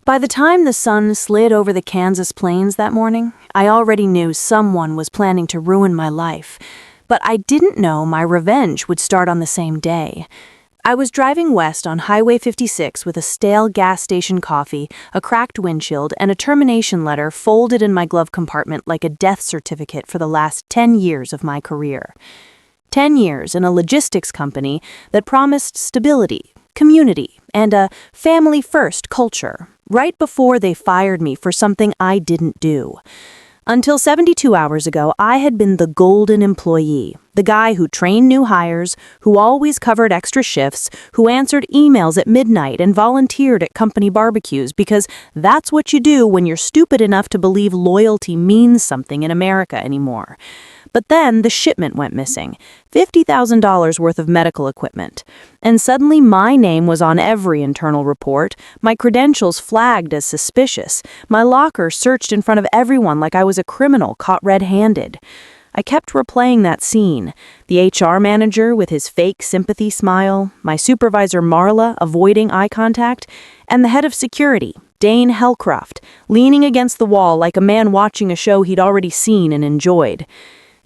By the time the sun slid over the Kansas plains that morning, I already knew someone was planning to ruin my life. But I didn't know my revenge would start on the same day. I was driving west on Highway 56 with a stale gas station coffee, a cracked windshield, and a termination letter folded in my glove compartment like a death certificate for the last 10 years of my career. 10 years in a logistics company that promised stability, community, and a family-first culture, right before they fired me for something I didn't do. Until 72 hours ago, I had been the golden employee, the guy who trained new hires, who always covered extra shifts, who answered emails at midnight and volunteered at company barbecues because that's what you do when you're stupid enough to believe loyalty means something in America anymore. But then the shipment went missing, $50,000 worth of medical equipment. And suddenly my name was on every internal report, my credentials flagged as suspicious, my locker searched in front of everyone like I was a criminal caught red-handed. I kept replaying that scene, the HR manager with his fake sympathy smile, my supervisor Marla avoiding eye contact, and the head of security, Dane Hellcroft, leaning against the wall like a man watching a show he'd already seen and enjoyed.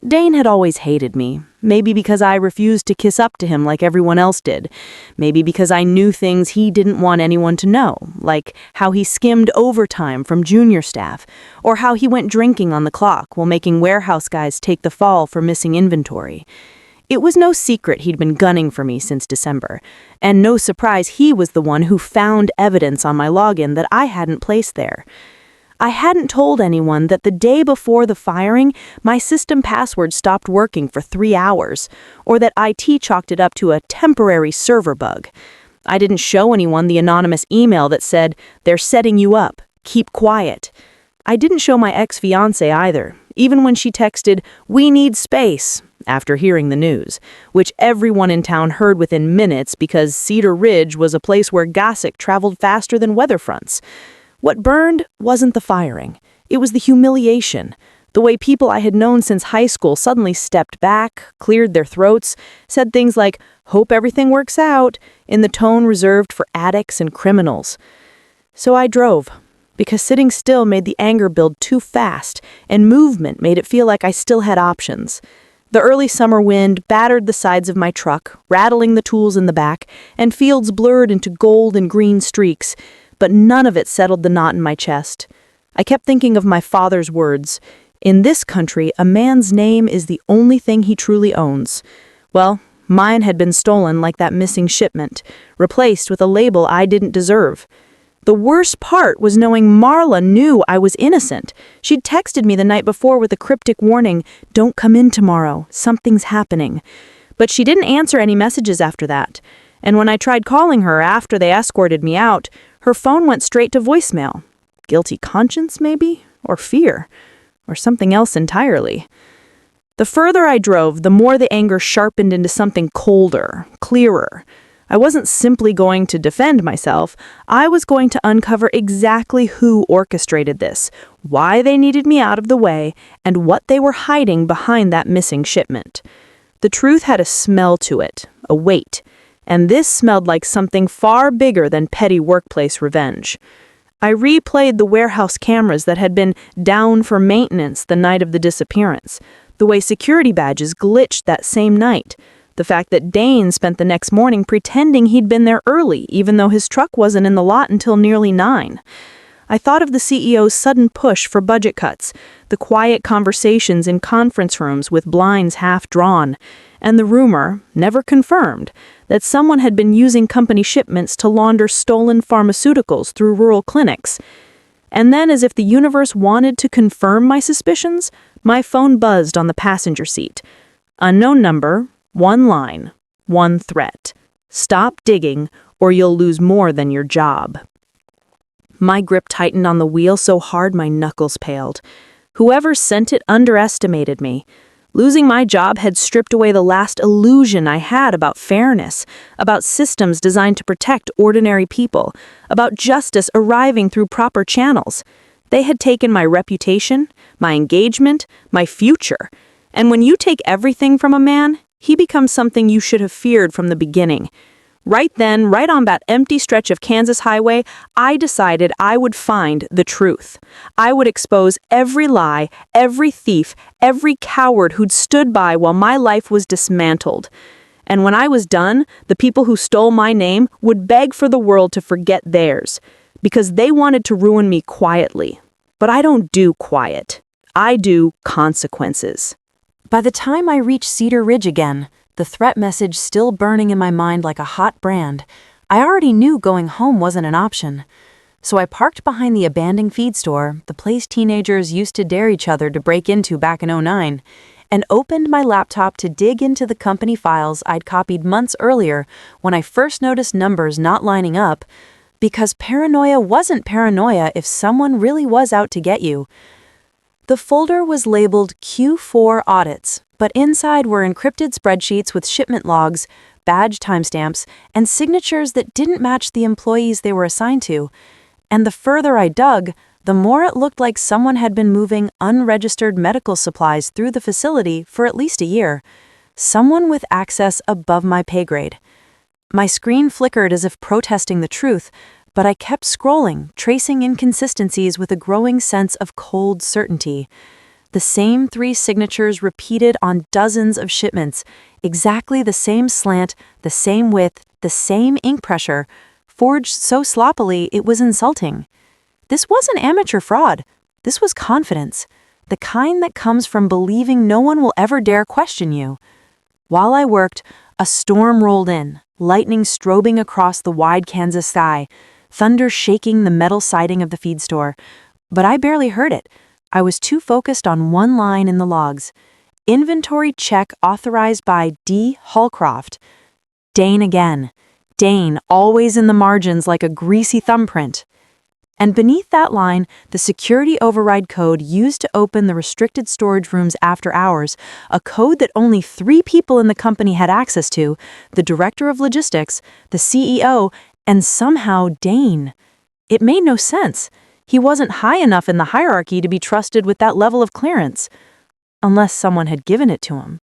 Dane had always hated me, maybe because I refused to kiss up to him like everyone else did, maybe because I knew things he didn't want anyone to know, like how he skimmed overtime from junior staff, or how he went drinking on the clock while making warehouse guys take the fall for missing inventory. It was no secret he'd been gunning for me since December, and no surprise he was the one who found evidence on my login that I hadn't placed there. I hadn't told anyone that the day before the firing, my system password stopped working for 3 hours, or that IT chalked it up to a temporary server bug. I didn't show anyone the anonymous email that said, "They're setting you up. Keep quiet." I didn't show my ex-fiancé either, even when she texted, "We need space," after hearing the news, which everyone in town heard within minutes because Cedar Ridge was a place where gossip traveled faster than weather fronts. What burned wasn't the firing. It was the humiliation. The way people I had known since high school suddenly stepped back, cleared their throats, said things like, "Hope everything works out," in the tone reserved for addicts and criminals. So I drove, because sitting still made the anger build too fast, and movement made it feel like I still had options. The early summer wind battered the sides of my truck, rattling the tools in the back, and fields blurred into gold and green streaks, but none of it settled the knot in my chest. I kept thinking of my father's words, "In this country, a man's name is the only thing he truly owns." Well, mine had been stolen like that missing shipment, replaced with a label I didn't deserve. The worst part was knowing Marla knew I was innocent. She'd texted me the night before with a cryptic warning, "Don't come in tomorrow, something's happening." But she didn't answer any messages after that. And when I tried calling her after they escorted me out, her phone went straight to voicemail. Guilty conscience, maybe? Or fear? Or something else entirely? The further I drove, the more the anger sharpened into something colder, clearer. I wasn't simply going to defend myself. I was going to uncover exactly who orchestrated this, why they needed me out of the way, and what they were hiding behind that missing shipment. The truth had a smell to it, a weight. And this smelled like something far bigger than petty workplace revenge. I replayed the warehouse cameras that had been down for maintenance the night of the disappearance, the way security badges glitched that same night, the fact that Dane spent the next morning pretending he'd been there early even though his truck wasn't in the lot until nearly 9. I thought of the CEO's sudden push for budget cuts, the quiet conversations in conference rooms with blinds half drawn, and the rumor, never confirmed, that someone had been using company shipments to launder stolen pharmaceuticals through rural clinics. And then, as if the universe wanted to confirm my suspicions, my phone buzzed on the passenger seat. Unknown number, one line, one threat. Stop digging, or you'll lose more than your job. My grip tightened on the wheel so hard my knuckles paled. Whoever sent it underestimated me. Losing my job had stripped away the last illusion I had about fairness, about systems designed to protect ordinary people, about justice arriving through proper channels. They had taken my reputation, my engagement, my future. And when you take everything from a man, he becomes something you should have feared from the beginning. Right then, right on that empty stretch of Kansas highway, I decided I would find the truth. I would expose every lie, every thief, every coward who'd stood by while my life was dismantled. And when I was done, the people who stole my name would beg for the world to forget theirs, because they wanted to ruin me quietly. But I don't do quiet. I do consequences. By the time I reached Cedar Ridge again, the threat message still burning in my mind like a hot brand, I already knew going home wasn't an option. So I parked behind the abandoned feed store, the place teenagers used to dare each other to break into back in '09, and opened my laptop to dig into the company files I'd copied months earlier when I first noticed numbers not lining up, because paranoia wasn't paranoia if someone really was out to get you. The folder was labeled Q4 Audits, but inside were encrypted spreadsheets with shipment logs, badge timestamps, and signatures that didn't match the employees they were assigned to. And the further I dug, the more it looked like someone had been moving unregistered medical supplies through the facility for at least a year. Someone with access above my pay grade. My screen flickered as if protesting the truth, but I kept scrolling, tracing inconsistencies with a growing sense of cold certainty. The same 3 signatures repeated on dozens of shipments, exactly the same slant, the same width, the same ink pressure, forged so sloppily it was insulting. This wasn't amateur fraud. This was confidence, the kind that comes from believing no one will ever dare question you. While I worked, a storm rolled in, lightning strobing across the wide Kansas sky, thunder shaking the metal siding of the feed store. But I barely heard it. I was too focused on one line in the logs. Inventory check authorized by D. Hallcroft. Dane again. Dane, always in the margins like a greasy thumbprint. And beneath that line, the security override code used to open the restricted storage rooms after hours, a code that only 3 people in the company had access to, the director of logistics, the CEO, and somehow Dane. It made no sense. He wasn't high enough in the hierarchy to be trusted with that level of clearance. Unless someone had given it to him.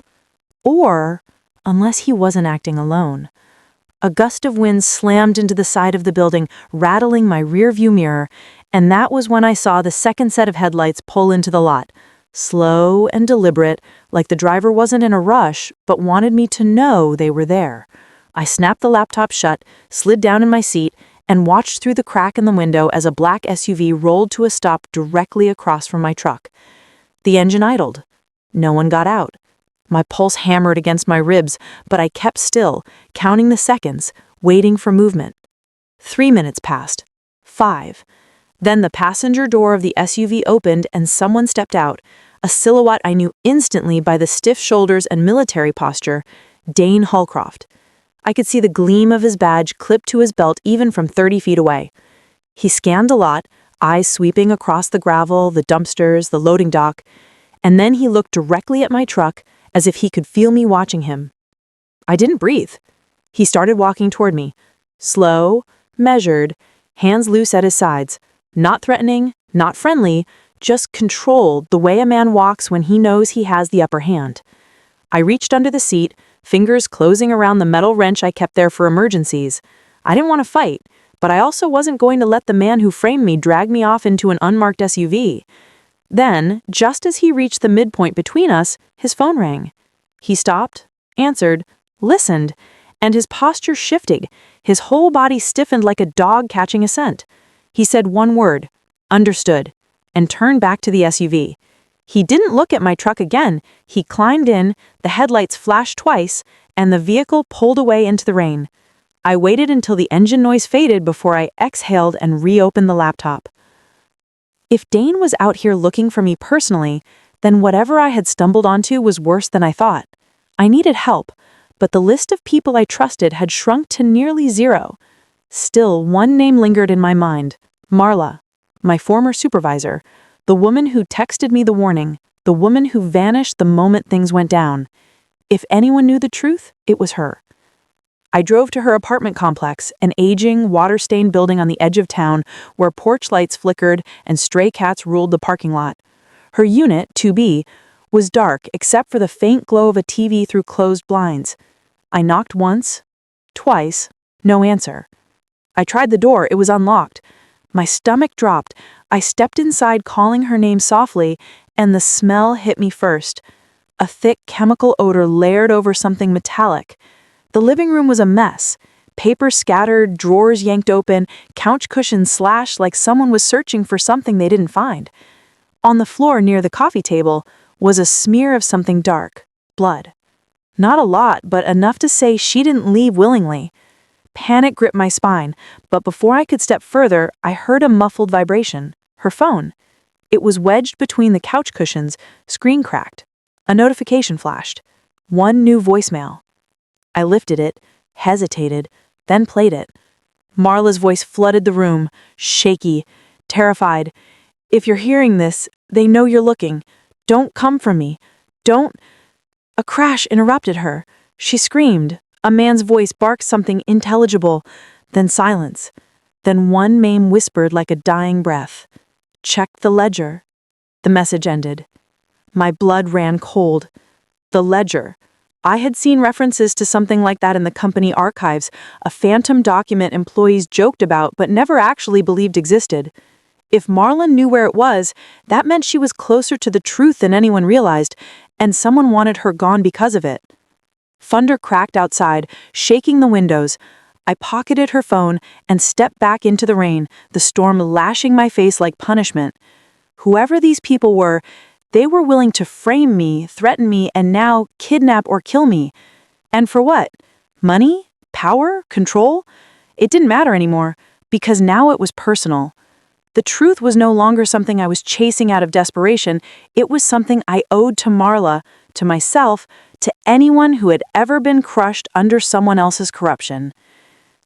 Or unless he wasn't acting alone. A gust of wind slammed into the side of the building, rattling my rearview mirror, and that was when I saw the second set of headlights pull into the lot. Slow and deliberate, like the driver wasn't in a rush, but wanted me to know they were there. I snapped the laptop shut, slid down in my seat, and watched through the crack in the window as a black SUV rolled to a stop directly across from my truck. The engine idled. No one got out. My pulse hammered against my ribs, but I kept still, counting the seconds, waiting for movement. 3 minutes passed. 5. Then the passenger door of the SUV opened and someone stepped out, a silhouette I knew instantly by the stiff shoulders and military posture, Dane Hallcroft. I could see the gleam of his badge clipped to his belt even from 30 feet away. He scanned the lot, eyes sweeping across the gravel, the dumpsters, the loading dock, and then he looked directly at my truck as if he could feel me watching him. I didn't breathe. He started walking toward me, slow, measured, hands loose at his sides, not threatening, not friendly, just controlled the way a man walks when he knows he has the upper hand. I reached under the seat, fingers closing around the metal wrench I kept there for emergencies. I didn't want to fight, but I also wasn't going to let the man who framed me drag me off into an unmarked SUV. Then, just as he reached the midpoint between us, his phone rang. He stopped, answered, listened, and his posture shifted, his whole body stiffened like a dog catching a scent. He said one word, understood, and turned back to the SUV. He didn't look at my truck again. He climbed in, the headlights flashed twice, and the vehicle pulled away into the rain. I waited until the engine noise faded before I exhaled and reopened the laptop. If Dane was out here looking for me personally, then whatever I had stumbled onto was worse than I thought. I needed help, but the list of people I trusted had shrunk to nearly 0. Still, one name lingered in my mind, Marla, my former supervisor, the woman who texted me the warning, the woman who vanished the moment things went down. If anyone knew the truth, it was her. I drove to her apartment complex, an aging, water-stained building on the edge of town where porch lights flickered and stray cats ruled the parking lot. Her unit, 2B, was dark except for the faint glow of a TV through closed blinds. I knocked once, twice, No answer. I tried the door, it was unlocked. My stomach dropped. I stepped inside, calling her name softly, and the smell hit me first. A thick chemical odor layered over something metallic. The living room was a mess. Paper scattered, drawers yanked open, couch cushions slashed like someone was searching for something they didn't find. On the floor near the coffee table was a smear of something dark, blood. Not a lot, but enough to say she didn't leave willingly. Panic gripped my spine, but before I could step further, I heard a muffled vibration. Her phone. It was wedged between the couch cushions, screen cracked. A notification flashed. One new voicemail. I lifted it, hesitated, then played it. Marla's voice flooded the room, shaky, terrified. "If you're hearing this, they know you're looking. Don't come for me. Don't—" A crash interrupted her. She screamed. A man's voice barked something intelligible, then silence. Then one name whispered like a dying breath. "Check the ledger." The message ended. My blood ran cold. The ledger. I had seen references to something like that in the company archives, a phantom document employees joked about but never actually believed existed. If Marla knew where it was, that meant she was closer to the truth than anyone realized, and someone wanted her gone because of it. Thunder cracked outside, shaking the windows. I pocketed her phone and stepped back into the rain, the storm lashing my face like punishment. Whoever these people were, they were willing to frame me, threaten me, and now kidnap or kill me. And for what? Money? Power? Control? It didn't matter anymore, because now it was personal. The truth was no longer something I was chasing out of desperation. It was something I owed to Marla, to myself, to anyone who had ever been crushed under someone else's corruption.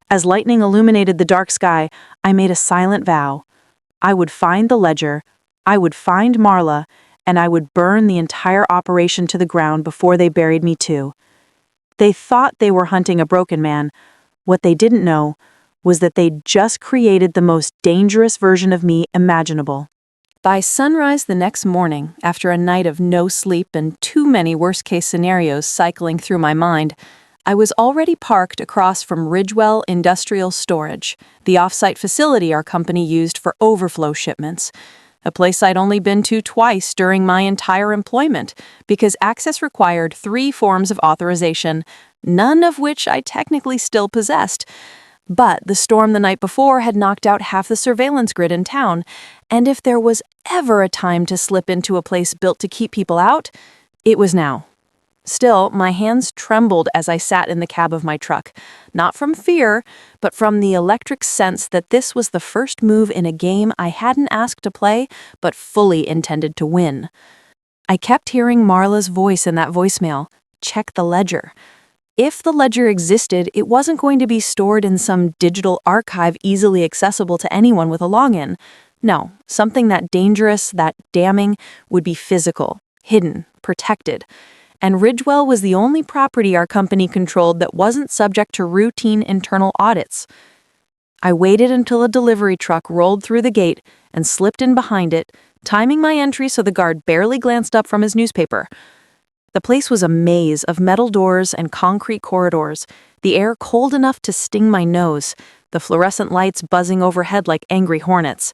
As lightning illuminated the dark sky, I made a silent vow. I would find the ledger, I would find Marla, and I would burn the entire operation to the ground before they buried me too. They thought they were hunting a broken man. What they didn't know was that they'd just created the most dangerous version of me imaginable. By sunrise the next morning, after a night of no sleep and too many worst-case scenarios cycling through my mind, I was already parked across from Ridgewell Industrial Storage, the off-site facility our company used for overflow shipments, a place I'd only been to twice during my entire employment because access required 3 forms of authorization, none of which I technically still possessed. But the storm the night before had knocked out half the surveillance grid in town, and if there was ever a time to slip into a place built to keep people out, it was now. Still, my hands trembled as I sat in the cab of my truck, not from fear, but from the electric sense that this was the first move in a game I hadn't asked to play, but fully intended to win. I kept hearing Marla's voice in that voicemail, "Check the ledger." If the ledger existed, it wasn't going to be stored in some digital archive easily accessible to anyone with a login. No, something that dangerous, that damning, would be physical, hidden, protected. And Ridgewell was the only property our company controlled that wasn't subject to routine internal audits. I waited until a delivery truck rolled through the gate and slipped in behind it, timing my entry so the guard barely glanced up from his newspaper. The place was a maze of metal doors and concrete corridors, the air cold enough to sting my nose, the fluorescent lights buzzing overhead like angry hornets.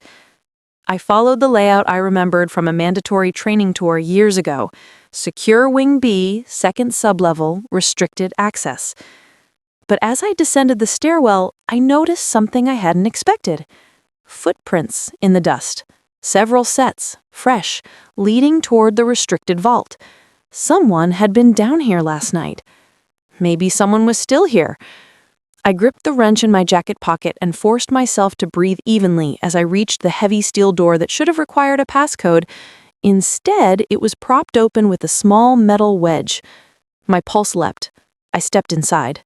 I followed the layout I remembered from a mandatory training tour years ago. Secure Wing B, second sublevel, restricted access. But as I descended the stairwell, I noticed something I hadn't expected. Footprints in the dust. Several sets, fresh, leading toward the restricted vault. Someone had been down here last night. Maybe someone was still here. I gripped the wrench in my jacket pocket and forced myself to breathe evenly as I reached the heavy steel door that should have required a passcode. Instead, it was propped open with a small metal wedge. My pulse leapt. I stepped inside.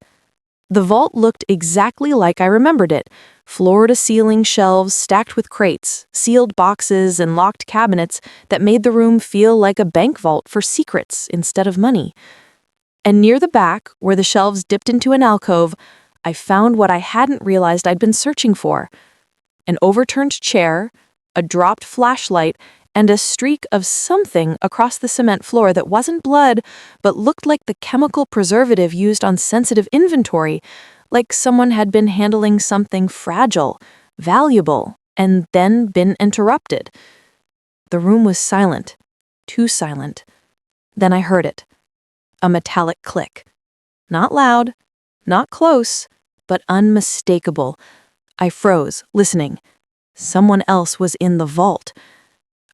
The vault looked exactly like I remembered it. Floor-to-ceiling shelves stacked with crates, sealed boxes, and locked cabinets that made the room feel like a bank vault for secrets instead of money. And near the back, where the shelves dipped into an alcove, I found what I hadn't realized I'd been searching for. An overturned chair, a dropped flashlight, and a streak of something across the cement floor that wasn't blood, but looked like the chemical preservative used on sensitive inventory, like someone had been handling something fragile, valuable, and then been interrupted. The room was silent, too silent. Then I heard it, a metallic click. Not loud, not close, but unmistakable. I froze, listening. Someone else was in the vault.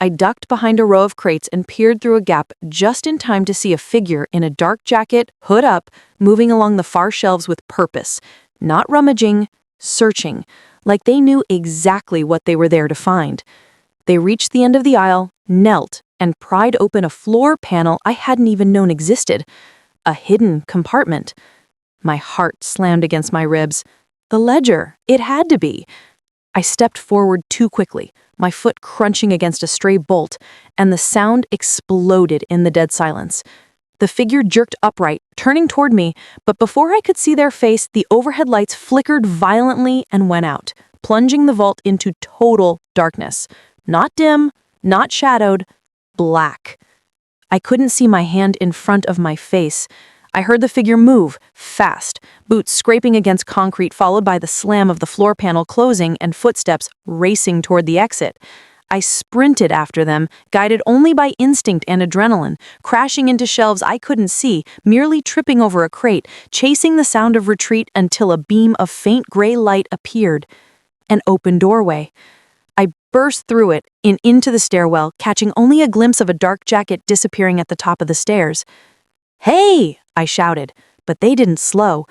I ducked behind a row of crates and peered through a gap just in time to see a figure in a dark jacket, hood up, moving along the far shelves with purpose. Not rummaging, searching, like they knew exactly what they were there to find. They reached the end of the aisle, knelt, and pried open a floor panel I hadn't even known existed. A hidden compartment. My heart slammed against my ribs. The ledger, it had to be. I stepped forward too quickly, my foot crunching against a stray bolt, and the sound exploded in the dead silence. The figure jerked upright, turning toward me, but before I could see their face, the overhead lights flickered violently and went out, plunging the vault into total darkness. Not dim, not shadowed, black. I couldn't see my hand in front of my face. I heard the figure move, fast, boots scraping against concrete followed by the slam of the floor panel closing and footsteps racing toward the exit. I sprinted after them, guided only by instinct and adrenaline, crashing into shelves I couldn't see, merely tripping over a crate, chasing the sound of retreat until a beam of faint gray light appeared. An open doorway. I burst through it and into the stairwell, catching only a glimpse of a dark jacket disappearing at the top of the stairs. "Hey!" I shouted, but they didn't slow.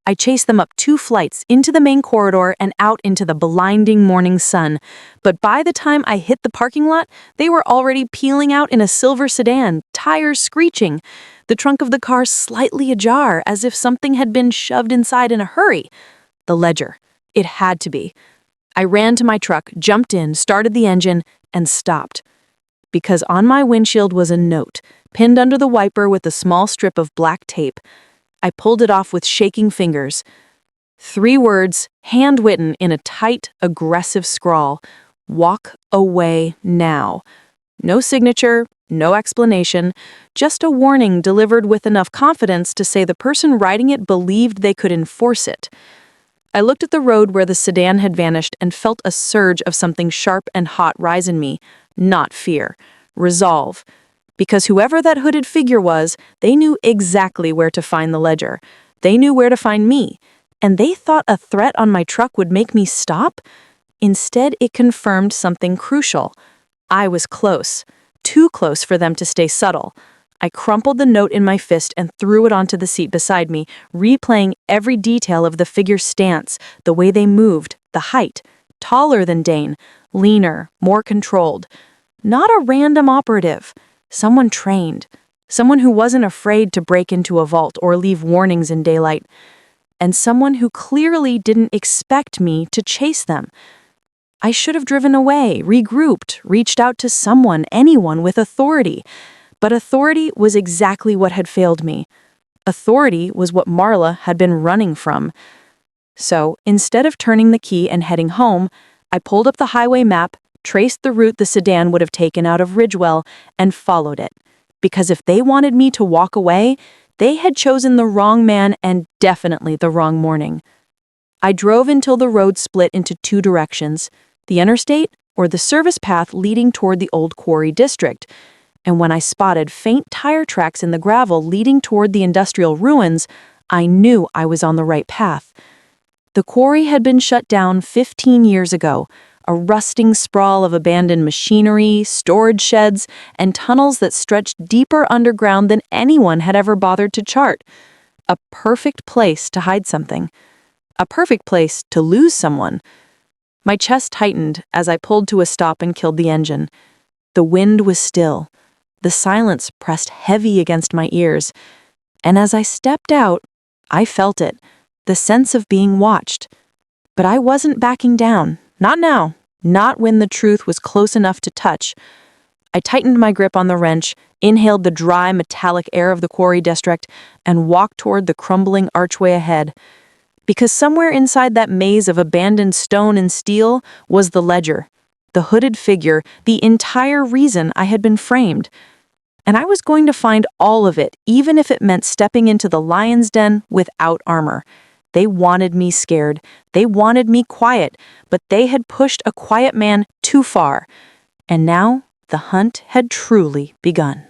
I chased them up 2 flights, into the main corridor and out into the blinding morning sun. But by the time I hit the parking lot, they were already peeling out in a silver sedan, tires screeching, the trunk of the car slightly ajar as if something had been shoved inside in a hurry. The ledger. It had to be. I ran to my truck, jumped in, started the engine, and stopped. Because on my windshield was a note, pinned under the wiper with a small strip of black tape. I pulled it off with shaking fingers. 3 words, handwritten in a tight, aggressive scrawl. Walk away now. No signature, no explanation, just a warning delivered with enough confidence to say the person writing it believed they could enforce it. I looked at the road where the sedan had vanished and felt a surge of something sharp and hot rise in me. Not fear. Resolve. Because whoever that hooded figure was, they knew exactly where to find the ledger. They knew where to find me. And they thought a threat on my truck would make me stop? Instead, it confirmed something crucial. I was close. Too close for them to stay subtle. I crumpled the note in my fist and threw it onto the seat beside me, replaying every detail of the figure's stance, the way they moved, the height. Taller than Dane, leaner, more controlled. Not a random operative. Someone trained. Someone who wasn't afraid to break into a vault or leave warnings in daylight. And someone who clearly didn't expect me to chase them. I should have driven away, regrouped, reached out to someone, anyone with authority. But authority was exactly what had failed me. Authority was what Marla had been running from. So, instead of turning the key and heading home, I pulled up the highway map, traced the route the sedan would have taken out of Ridgewell, and followed it. Because if they wanted me to walk away, they had chosen the wrong man and definitely the wrong morning. I drove until the road split into 2 directions, the interstate or the service path leading toward the old quarry district. And when I spotted faint tire tracks in the gravel leading toward the industrial ruins, I knew I was on the right path. The quarry had been shut down 15 years ago, a rusting sprawl of abandoned machinery, storage sheds, and tunnels that stretched deeper underground than anyone had ever bothered to chart. A perfect place to hide something. A perfect place to lose someone. My chest tightened as I pulled to a stop and killed the engine. The wind was still. The silence pressed heavy against my ears. And as I stepped out, I felt it, the sense of being watched. But I wasn't backing down. Not now. Not when the truth was close enough to touch. I tightened my grip on the wrench, inhaled the dry, metallic air of the quarry district, and walked toward the crumbling archway ahead. Because somewhere inside that maze of abandoned stone and steel was the ledger, the hooded figure, the entire reason I had been framed. And I was going to find all of it, even if it meant stepping into the lion's den without armor. They wanted me scared. They wanted me quiet, but they had pushed a quiet man too far. And now the hunt had truly begun.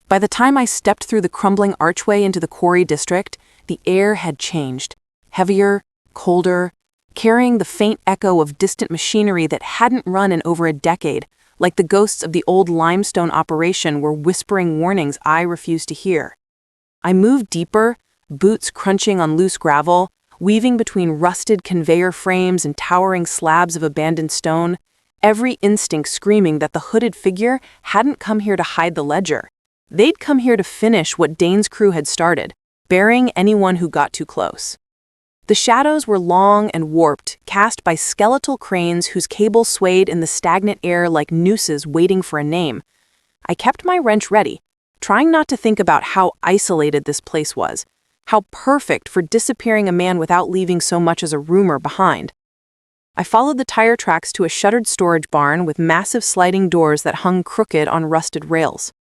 By the time I stepped through the crumbling archway into the quarry district, the air had changed. Heavier, colder, carrying the faint echo of distant machinery that hadn't run in over a decade, like the ghosts of the old limestone operation were whispering warnings I refused to hear. I moved deeper, boots crunching on loose gravel, weaving between rusted conveyor frames and towering slabs of abandoned stone, every instinct screaming that the hooded figure hadn't come here to hide the ledger. They'd come here to finish what Dane's crew had started, burying anyone who got too close. The shadows were long and warped, cast by skeletal cranes whose cables swayed in the stagnant air like nooses waiting for a name. I kept my wrench ready, trying not to think about how isolated this place was, how perfect for disappearing a man without leaving so much as a rumor behind. I followed the tire tracks to a shuttered storage barn with massive sliding doors that hung crooked on rusted rails.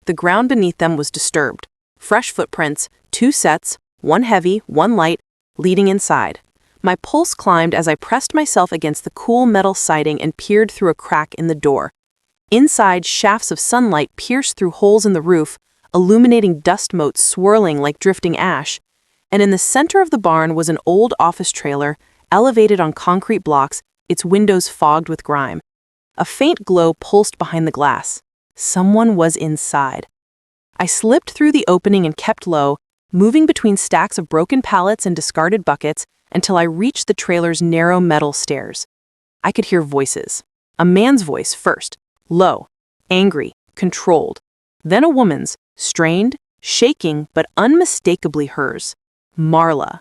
The ground beneath them was disturbed. Fresh footprints, 2 sets, one heavy, one light, leading inside. My pulse climbed as I pressed myself against the cool metal siding and peered through a crack in the door. Inside, shafts of sunlight pierced through holes in the roof, illuminating dust motes swirling like drifting ash. And in the center of the barn was an old office trailer, elevated on concrete blocks, its windows fogged with grime. A faint glow pulsed behind the glass. Someone was inside. I slipped through the opening and kept low, moving between stacks of broken pallets and discarded buckets until I reached the trailer's narrow metal stairs. I could hear voices. A man's voice first, low, angry, controlled. Then a woman's, strained, shaking, but unmistakably hers. Marla.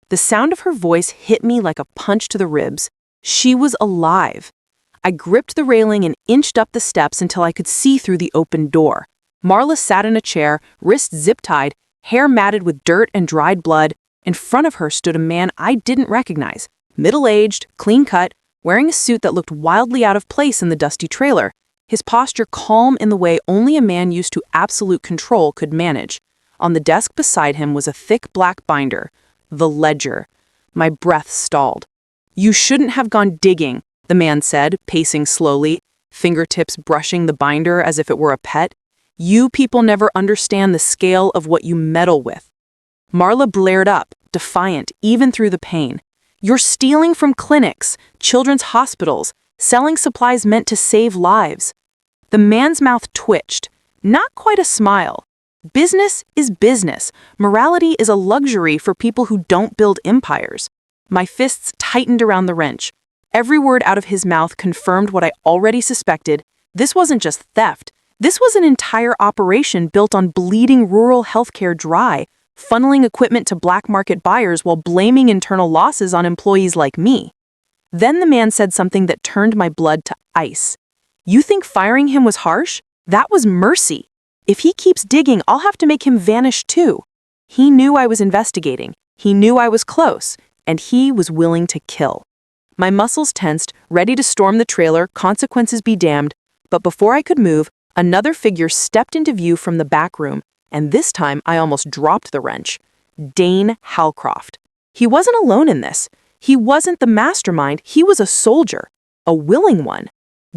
The sound of her voice hit me like a punch to the ribs. She was alive. I gripped the railing and inched up the steps until I could see through the open door. Marla sat in a chair, wrists zip-tied, hair matted with dirt and dried blood. In front of her stood a man I didn't recognize, middle-aged, clean-cut, wearing a suit that looked wildly out of place in the dusty trailer, his posture calm in the way only a man used to absolute control could manage. On the desk beside him was a thick black binder, the ledger. My breath stalled. "You shouldn't have gone digging," the man said, pacing slowly, fingertips brushing the binder as if it were a pet. "You people never understand the scale of what you meddle with." Marla blared up, defiant, even through the pain. "You're stealing from clinics, children's hospitals, selling supplies meant to save lives." The man's mouth twitched, not quite a smile. Business is business. Morality is a luxury for people who don't build empires. My fists tightened around the wrench. Every word out of his mouth confirmed what I already suspected. This wasn't just theft. This was an entire operation built on bleeding rural healthcare dry, funneling equipment to black market buyers while blaming internal losses on employees like me. Then the man said something that turned my blood to ice. "You think firing him was harsh? That was mercy. If he keeps digging, I'll have to make him vanish too." He knew I was investigating. He knew I was close, and he was willing to kill. My muscles tensed, ready to storm the trailer, consequences be damned. But before I could move, another figure stepped into view from the back room, and this time I almost dropped the wrench. Dane Halcroft. He wasn't alone in this. He wasn't the mastermind, he was a soldier, a willing one.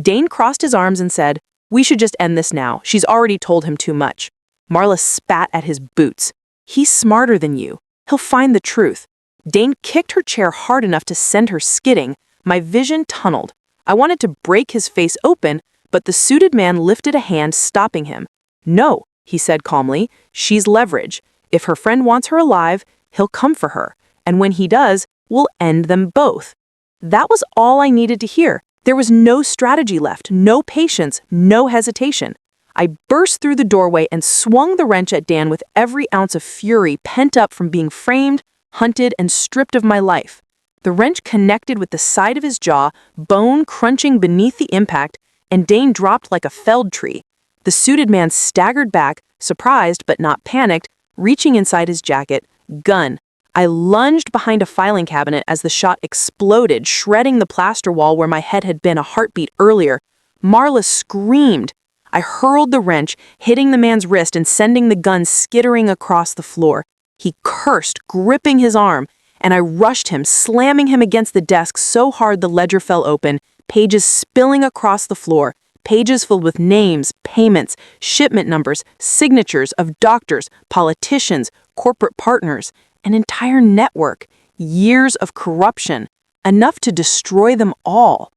Dane crossed his arms and said, "We should just end this now. She's already told him too much." Marla spat at his boots. "He's smarter than you. He'll find the truth." Dane kicked her chair hard enough to send her skidding. My vision tunneled. I wanted to break his face open, but the suited man lifted a hand, stopping him. "No," he said calmly, "she's leverage. If her friend wants her alive, he'll come for her. And when he does, we'll end them both." That was all I needed to hear. There was no strategy left, no patience, no hesitation. I burst through the doorway and swung the wrench at Dan with every ounce of fury pent up from being framed, hunted, and stripped of my life. The wrench connected with the side of his jaw, bone crunching beneath the impact, and Dane dropped like a felled tree. The suited man staggered back, surprised but not panicked, reaching inside his jacket, gun. I lunged behind a filing cabinet as the shot exploded, shredding the plaster wall where my head had been a heartbeat earlier. Marla screamed. I hurled the wrench, hitting the man's wrist and sending the gun skittering across the floor. He cursed, gripping his arm, and I rushed him, slamming him against the desk so hard the ledger fell open, pages spilling across the floor, pages filled with names, payments, shipment numbers, signatures of doctors, politicians, corporate partners, an entire network, years of corruption, enough to destroy them all.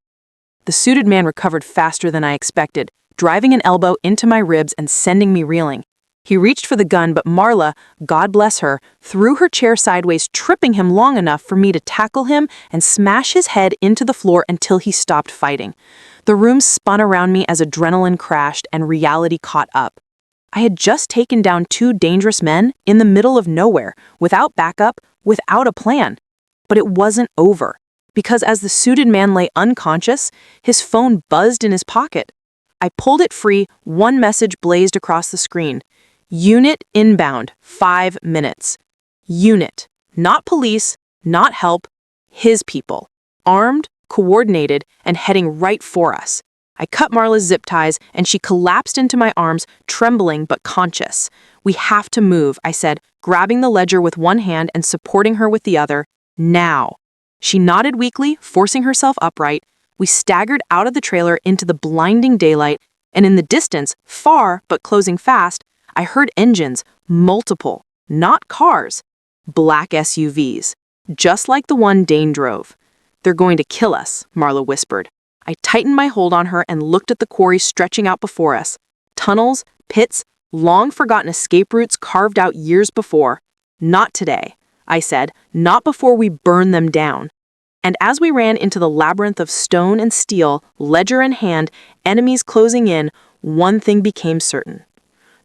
The suited man recovered faster than I expected, driving an elbow into my ribs and sending me reeling. He reached for the gun, but Marla, God bless her, threw her chair sideways, tripping him long enough for me to tackle him and smash his head into the floor until he stopped fighting. The room spun around me as adrenaline crashed and reality caught up. I had just taken down 2 dangerous men in the middle of nowhere, without backup, without a plan. But it wasn't over, because as the suited man lay unconscious, his phone buzzed in his pocket. I pulled it free, one message blazed across the screen. Unit inbound, 5 minutes. Unit, not police, not help, his people. Armed, coordinated, and heading right for us. I cut Marla's zip ties, and she collapsed into my arms, trembling but conscious. We have to move, I said, grabbing the ledger with one hand and supporting her with the other. Now. She nodded weakly, forcing herself upright. We staggered out of the trailer into the blinding daylight, and in the distance, far but closing fast, I heard engines, multiple, not cars, black SUVs, just like the one Dane drove. They're going to kill us, Marla whispered. I tightened my hold on her and looked at the quarry stretching out before us. Tunnels, pits, long-forgotten escape routes carved out years before. Not today, I said, not before we burn them down. And as we ran into the labyrinth of stone and steel, ledger in hand, enemies closing in, one thing became certain.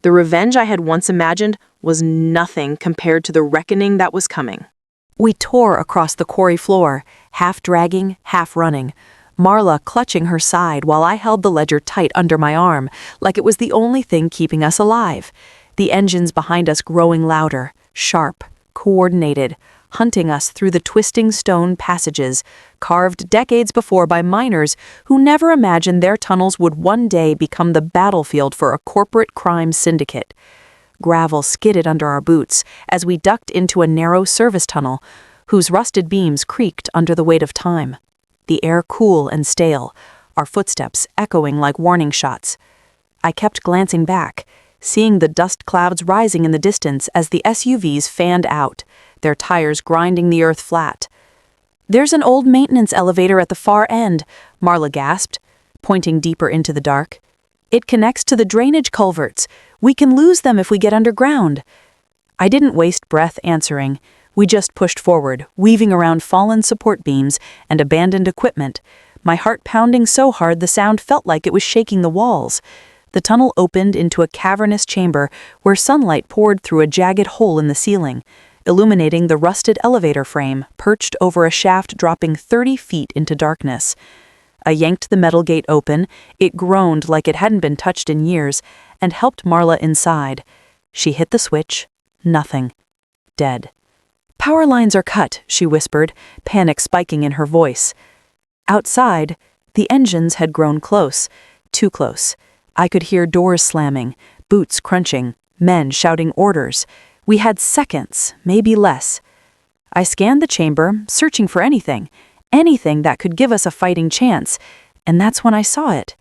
The revenge I had once imagined was nothing compared to the reckoning that was coming. We tore across the quarry floor, half dragging, half running, Marla clutching her side while I held the ledger tight under my arm, like it was the only thing keeping us alive. The engines behind us growing louder, sharp, coordinated, hunting us through the twisting stone passages, carved decades before by miners who never imagined their tunnels would one day become the battlefield for a corporate crime syndicate. Gravel skidded under our boots as we ducked into a narrow service tunnel, whose rusted beams creaked under the weight of time. The air cool and stale, our footsteps echoing like warning shots. I kept glancing back, seeing the dust clouds rising in the distance as the SUVs fanned out, their tires grinding the earth flat. "There's an old maintenance elevator at the far end," Marla gasped, pointing deeper into the dark. "It connects to the drainage culverts. We can lose them if we get underground." I didn't waste breath answering. We just pushed forward, weaving around fallen support beams and abandoned equipment, my heart pounding so hard the sound felt like it was shaking the walls. The tunnel opened into a cavernous chamber where sunlight poured through a jagged hole in the ceiling, illuminating the rusted elevator frame perched over a shaft dropping 30 feet into darkness. I yanked the metal gate open, it groaned like it hadn't been touched in years, and helped Marla inside. She hit the switch. Nothing. Dead. "Power lines are cut," she whispered, panic spiking in her voice. Outside, the engines had grown close, too close. I could hear doors slamming, boots crunching, men shouting orders. We had seconds, maybe less. I scanned the chamber, searching for anything that could give us a fighting chance, and that's when I saw it.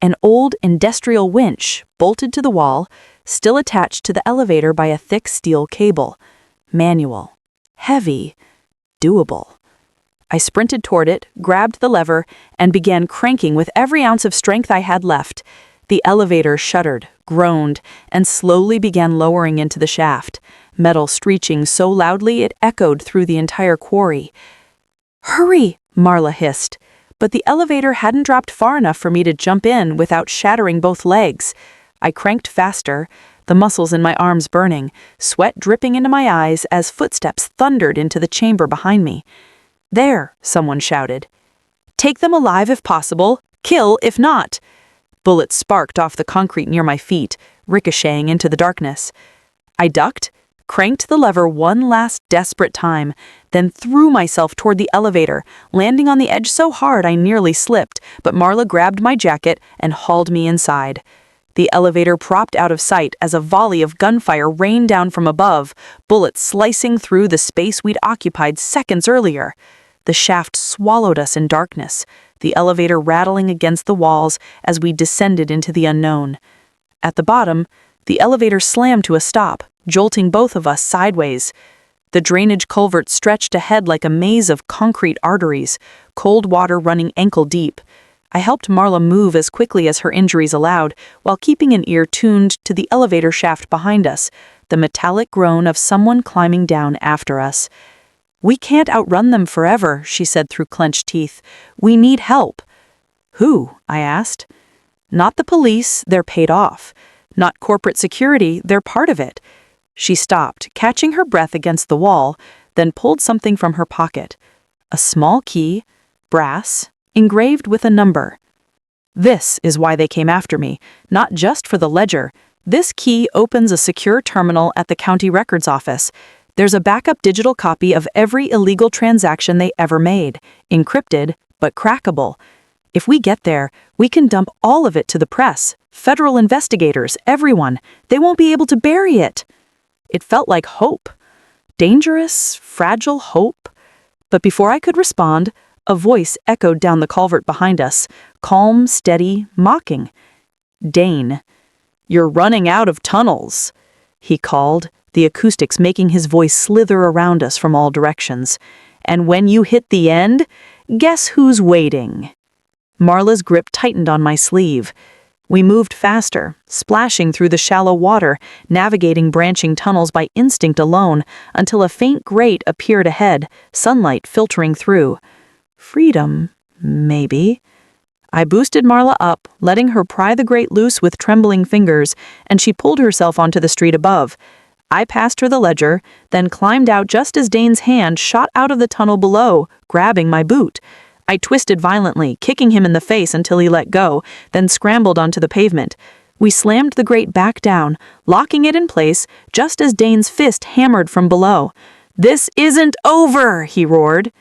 An old industrial winch, bolted to the wall, still attached to the elevator by a thick steel cable. Manual. Heavy. Doable. I sprinted toward it, grabbed the lever, and began cranking with every ounce of strength I had left. The elevator shuddered, groaned, and slowly began lowering into the shaft, metal screeching so loudly it echoed through the entire quarry. "Hurry!" Marla hissed, but the elevator hadn't dropped far enough for me to jump in without shattering both legs. I cranked faster, the muscles in my arms burning, sweat dripping into my eyes as footsteps thundered into the chamber behind me. "There!" someone shouted. "Take them alive if possible, kill if not!" Bullets sparked off the concrete near my feet, ricocheting into the darkness. I ducked, cranked the lever one last desperate time, then threw myself toward the elevator, landing on the edge so hard I nearly slipped, but Marla grabbed my jacket and hauled me inside. The elevator propped out of sight as a volley of gunfire rained down from above, bullets slicing through the space we'd occupied seconds earlier. The shaft swallowed us in darkness, the elevator rattling against the walls as we descended into the unknown. At the bottom, the elevator slammed to a stop, jolting both of us sideways. The drainage culvert stretched ahead like a maze of concrete arteries, cold water running ankle-deep. I helped Marla move as quickly as her injuries allowed, while keeping an ear tuned to the elevator shaft behind us, the metallic groan of someone climbing down after us. "We can't outrun them forever," she said through clenched teeth. "We need help." "Who?" I asked. "Not the police, they're paid off. Not corporate security, they're part of it." She stopped, catching her breath against the wall, then pulled something from her pocket. A small key, brass, engraved with a number. "This is why they came after me, not just for the ledger. This key opens a secure terminal at the county records office. There's a backup digital copy of every illegal transaction they ever made, encrypted but crackable. If we get there, we can dump all of it to the press, federal investigators, everyone. They won't be able to bury it." It felt like hope. Dangerous, fragile hope. But before I could respond, a voice echoed down the culvert behind us, calm, steady, mocking. "Dane, you're running out of tunnels," he called, the acoustics making his voice slither around us from all directions. "And when you hit the end, guess who's waiting?" Marla's grip tightened on my sleeve. We moved faster, splashing through the shallow water, navigating branching tunnels by instinct alone, until a faint grate appeared ahead, sunlight filtering through. Freedom, maybe. I boosted Marla up, letting her pry the grate loose with trembling fingers, and she pulled herself onto the street above. I passed her the ledger, then climbed out just as Dane's hand shot out of the tunnel below, grabbing my boot. I twisted violently, kicking him in the face until he let go, then scrambled onto the pavement. We slammed the grate back down, locking it in place just as Dane's fist hammered from below. "This isn't over!" he roared.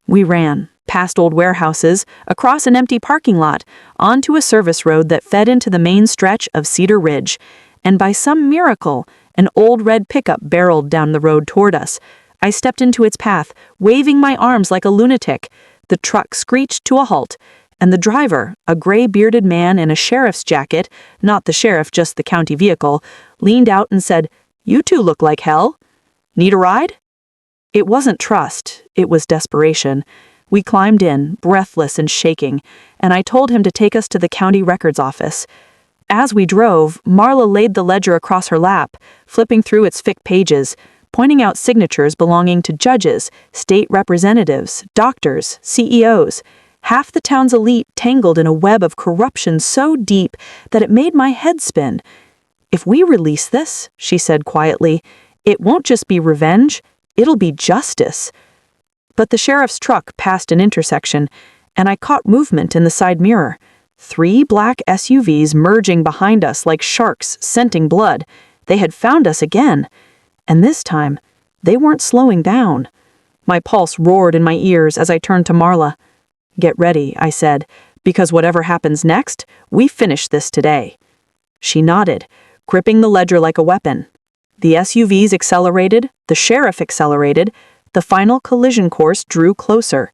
We ran, past old warehouses, across an empty parking lot, onto a service road that fed into the main stretch of Cedar Ridge. And by some miracle, an old red pickup barreled down the road toward us. I stepped into its path, waving my arms like a lunatic. The truck screeched to a halt, and the driver, a gray-bearded man in a sheriff's jacket, not the sheriff, just the county vehicle, leaned out and said, "You two look like hell. Need a ride?" It wasn't trust, it was desperation. We climbed in, breathless and shaking, and I told him to take us to the county records office. As we drove, Marla laid the ledger across her lap, flipping through its thick pages, pointing out signatures belonging to judges, state representatives, doctors, CEOs. Half the town's elite tangled in a web of corruption so deep that it made my head spin. "If we release this," she said quietly, "it won't just be revenge, it'll be justice." But the sheriff's truck passed an intersection, and I caught movement in the side mirror. 3 black SUVs merging behind us like sharks scenting blood. They had found us again. And this time, they weren't slowing down. My pulse roared in my ears as I turned to Marla. "Get ready," I said, "because whatever happens next, we finish this today." She nodded, gripping the ledger like a weapon. The SUVs accelerated, the sheriff accelerated, the final collision course drew closer.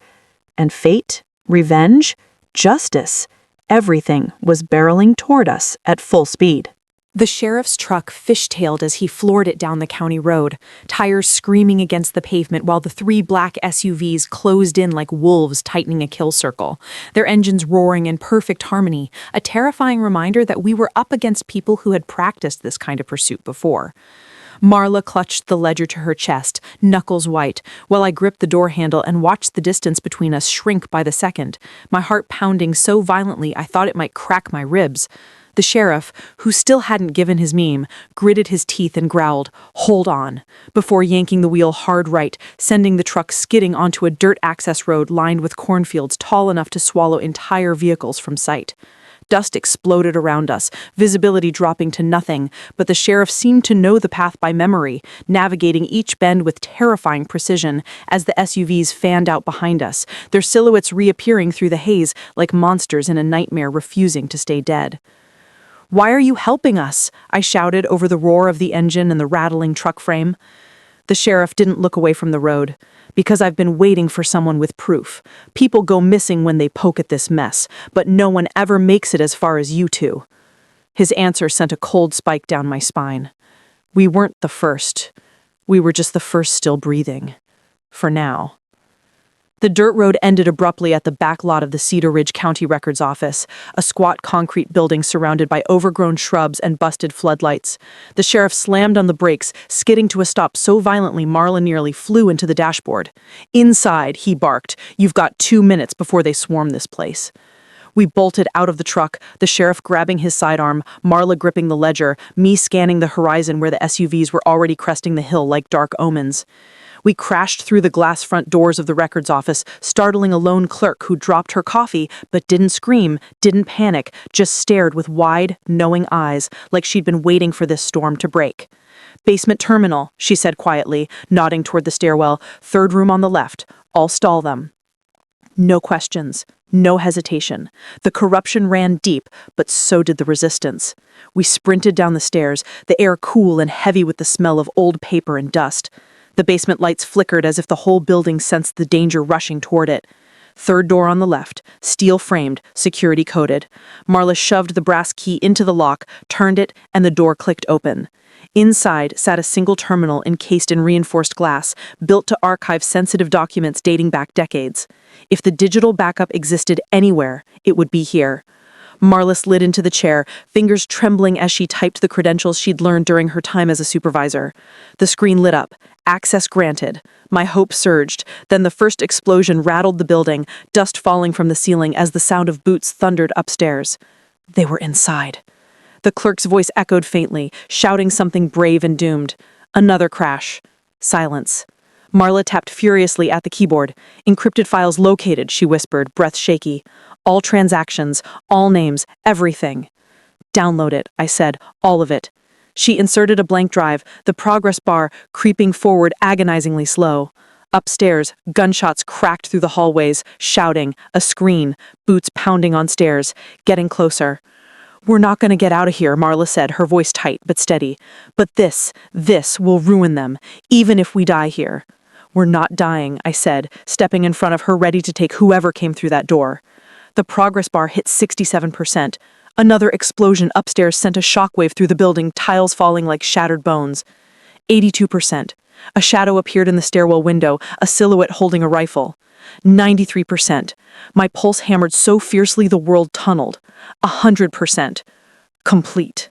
And fate, revenge, justice, everything was barreling toward us at full speed. The sheriff's truck fishtailed as he floored it down the county road, tires screaming against the pavement while the 3 black SUVs closed in like wolves tightening a kill circle, their engines roaring in perfect harmony, a terrifying reminder that we were up against people who had practiced this kind of pursuit before. Marla clutched the ledger to her chest, knuckles white, while I gripped the door handle and watched the distance between us shrink by the second, my heart pounding so violently I thought it might crack my ribs. The sheriff, who still hadn't given his meme, gritted his teeth and growled, "Hold on," before yanking the wheel hard right, sending the truck skidding onto a dirt access road lined with cornfields tall enough to swallow entire vehicles from sight. Dust exploded around us, visibility dropping to nothing, but the sheriff seemed to know the path by memory, navigating each bend with terrifying precision as the SUVs fanned out behind us, their silhouettes reappearing through the haze like monsters in a nightmare refusing to stay dead. "Why are you helping us?" I shouted over the roar of the engine and the rattling truck frame. The sheriff didn't look away from the road. "Because I've been waiting for someone with proof. People go missing when they poke at this mess, but no one ever makes it as far as you two." His answer sent a cold spike down my spine. We weren't the first. We were just the first still breathing. For now. The dirt road ended abruptly at the back lot of the Cedar Ridge County Records Office, a squat concrete building surrounded by overgrown shrubs and busted floodlights. The sheriff slammed on the brakes, skidding to a stop so violently Marla nearly flew into the dashboard. "Inside," he barked. "You've got 2 minutes before they swarm this place." We bolted out of the truck, the sheriff grabbing his sidearm, Marla gripping the ledger, me scanning the horizon where the SUVs were already cresting the hill like dark omens. We crashed through the glass front doors of the records office, startling a lone clerk who dropped her coffee but didn't scream, didn't panic, just stared with wide, knowing eyes like she'd been waiting for this storm to break. "Basement terminal," she said quietly, nodding toward the stairwell. "Third room on the left. I'll stall them." No questions. No hesitation. The corruption ran deep, but so did the resistance. We sprinted down the stairs, the air cool and heavy with the smell of old paper and dust. The basement lights flickered as if the whole building sensed the danger rushing toward it. Third door on the left, steel-framed, security-coded. Marla shoved the brass key into the lock, turned it, and the door clicked open. Inside sat a single terminal encased in reinforced glass, built to archive sensitive documents dating back decades. If the digital backup existed anywhere, it would be here. Marla slid into the chair, fingers trembling as she typed the credentials she'd learned during her time as a supervisor. The screen lit up. Access granted. My hope surged. Then the first explosion rattled the building, dust falling from the ceiling as the sound of boots thundered upstairs. They were inside. The clerk's voice echoed faintly, shouting something brave and doomed. Another crash. Silence. Marla tapped furiously at the keyboard. "Encrypted files located," she whispered, breath shaky. "All transactions, all names, everything." "Download it," I said, "all of it." She inserted a blank drive, the progress bar creeping forward agonizingly slow. Upstairs, gunshots cracked through the hallways, shouting, a screen, boots pounding on stairs, getting closer. "We're not going to get out of here," Marla said, her voice tight but steady. "But this will ruin them, even if we die here." "We're not dying," I said, stepping in front of her ready to take whoever came through that door. The progress bar hit 67%. Another explosion upstairs sent a shockwave through the building, tiles falling like shattered bones. 82%. A shadow appeared in the stairwell window, a silhouette holding a rifle. 93%. My pulse hammered so fiercely the world tunneled. 100%. Complete.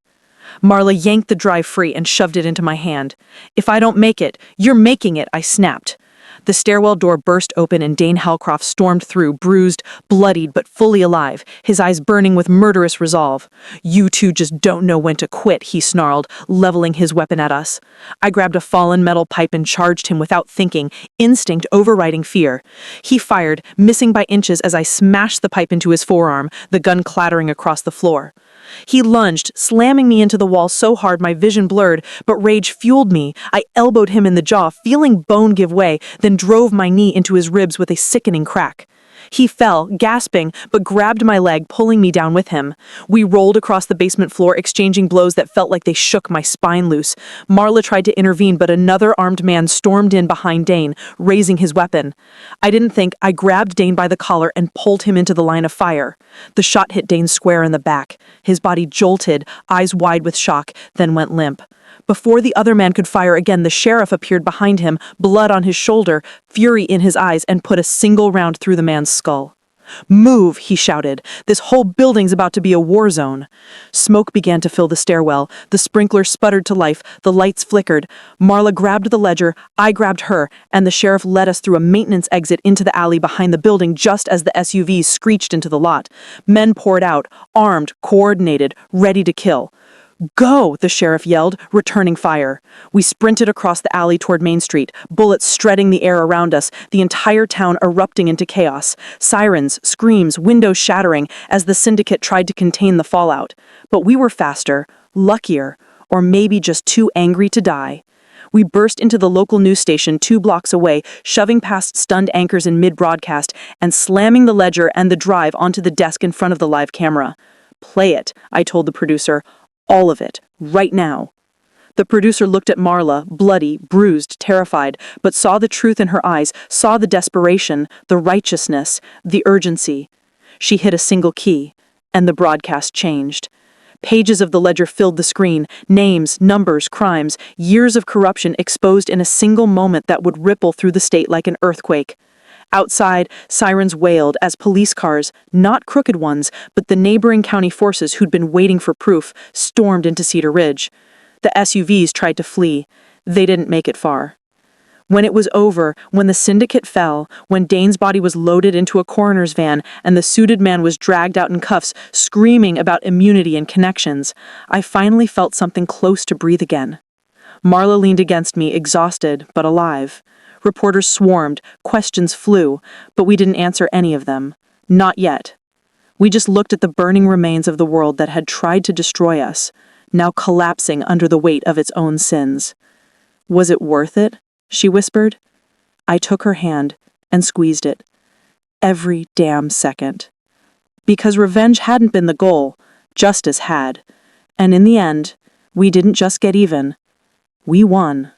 Marla yanked the drive free and shoved it into my hand. "If I don't make it, you're making it," I snapped. The stairwell door burst open and Dane Halcroft stormed through, bruised, bloodied, but fully alive, his eyes burning with murderous resolve. "You two just don't know when to quit," he snarled, leveling his weapon at us. I grabbed a fallen metal pipe and charged him without thinking, instinct overriding fear. He fired, missing by inches as I smashed the pipe into his forearm, the gun clattering across the floor. He lunged, slamming me into the wall so hard my vision blurred, but rage fueled me. I elbowed him in the jaw, feeling bone give way, then drove my knee into his ribs with a sickening crack. He fell, gasping, but grabbed my leg, pulling me down with him. We rolled across the basement floor, exchanging blows that felt like they shook my spine loose. Marla tried to intervene, but another armed man stormed in behind Dane, raising his weapon. I didn't think. I grabbed Dane by the collar and pulled him into the line of fire. The shot hit Dane square in the back. His body jolted, eyes wide with shock, then went limp. Before the other man could fire again, the sheriff appeared behind him, blood on his shoulder, fury in his eyes, and put a single round through the man's skull. "Move," he shouted. "This whole building's about to be a war zone." Smoke began to fill the stairwell. The sprinkler sputtered to life. The lights flickered. Marla grabbed the ledger, I grabbed her, and the sheriff led us through a maintenance exit into the alley behind the building just as the SUVs screeched into the lot. Men poured out, armed, coordinated, ready to kill. "Go!" the sheriff yelled, returning fire. We sprinted across the alley toward Main Street, bullets shredding the air around us, the entire town erupting into chaos. Sirens, screams, windows shattering as the syndicate tried to contain the fallout. But we were faster, luckier, or maybe just too angry to die. We burst into the local news station 2 blocks away, shoving past stunned anchors in mid-broadcast and slamming the ledger and the drive onto the desk in front of the live camera. Play it, I told the producer. All of it, right now. The producer looked at Marla, bloody, bruised, terrified, but saw the truth in her eyes, saw the desperation, the righteousness, the urgency. She hit a single key, and the broadcast changed. Pages of the ledger filled the screen, names, numbers, crimes, years of corruption exposed in a single moment that would ripple through the state like an earthquake. Outside, sirens wailed as police cars, not crooked ones, but the neighboring county forces who'd been waiting for proof, stormed into Cedar Ridge. The SUVs tried to flee. They didn't make it far. When it was over, when the syndicate fell, when Dane's body was loaded into a coroner's van and the suited man was dragged out in cuffs, screaming about immunity and connections, I finally felt something close to breathe again. Marla leaned against me, exhausted but alive. Reporters swarmed, questions flew, but we didn't answer any of them. Not yet. We just looked at the burning remains of the world that had tried to destroy us, now collapsing under the weight of its own sins. Was it worth it? She whispered. I took her hand and squeezed it. Every damn second. Because revenge hadn't been the goal, justice had. And in the end, we didn't just get even. We won.